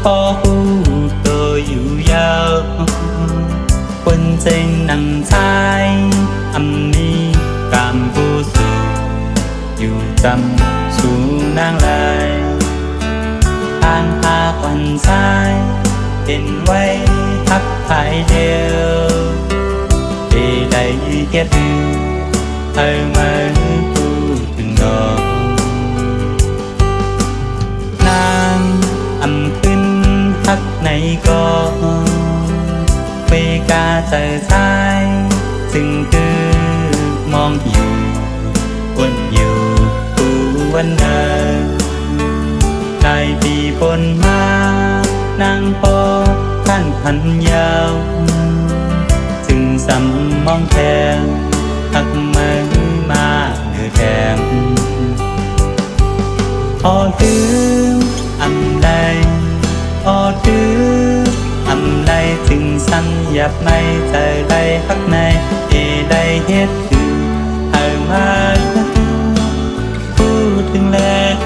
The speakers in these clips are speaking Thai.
bỏ hú tôi dù yêu quân trên nằm trái âm ni cảm vô sự dù tâm xuống nang lại an hạ quan tráiเป็นไว้ทักทายเดียวที่ได้แค่ดูให้มาพูดถึงน้องนางอำขึ้นทักในก่อนเปกาเจอชายจึงคือมองอยู่วนอยู่ผู้วันเดินได้ปีปนมานางพอท่านพันยาวจึงสำมองแทงหักมือมาเดือแดงพอถืออำใดพอถืออำใดจึงสั่นหยับไม่ใจใดหักในเอใดเฮ็ดคือให้มาพูดถึงแล้ว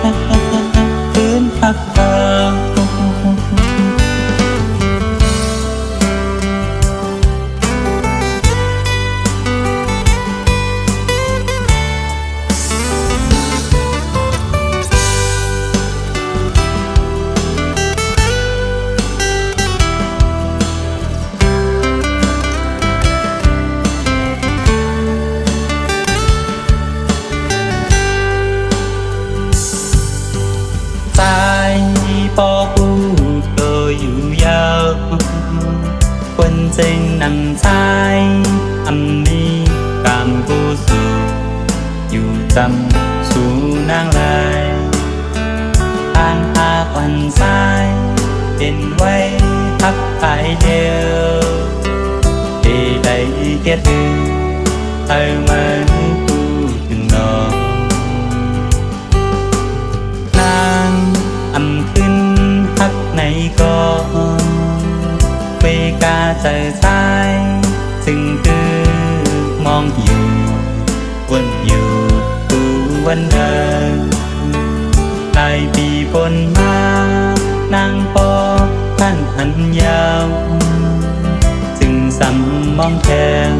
คืนพักเธอbỏ hú tôi dù yêu quân trên nằm trái âm ni cảm vô sự dù tâm xuống nang lại an hạ quan tráiเป็นไว้ทักทายเดียวที่ได้แค่ดูให้มาพูดถึงน้องนางอำขึ้นทักในก่อนเปกาเจอชายจึงคือมองอยู่วนอยู่ผู้วันเดินได้ปีปนมานางพอท่านพันยาวจึงสำมองแทง